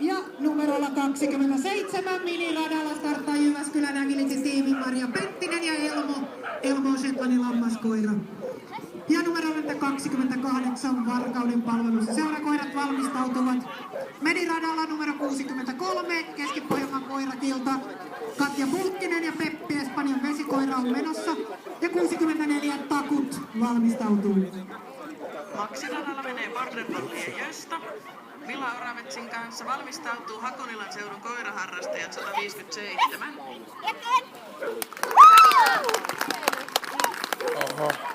Ja numerolla 27 miniradalla starttaa Jyväskylän Agility tiimi Maria Penttinen ja Elmo Shetlandin lammaskoira. Ja numerolla 28 Varkauden palvelussa seurakoirat valmistautuvat. Miniradalla numero 63 Keski-Pohjanmaan koirakilta Katja Pulkkinen ja Peppi Espanjan vesikoira on menossa. Ja 64 Takut valmistautuu. Maksiradalla menee Border-Collien Jöstä. Villa Oravetsin kanssa valmistautuu Hakonilan seudun koiraharrastajat 157. Oho.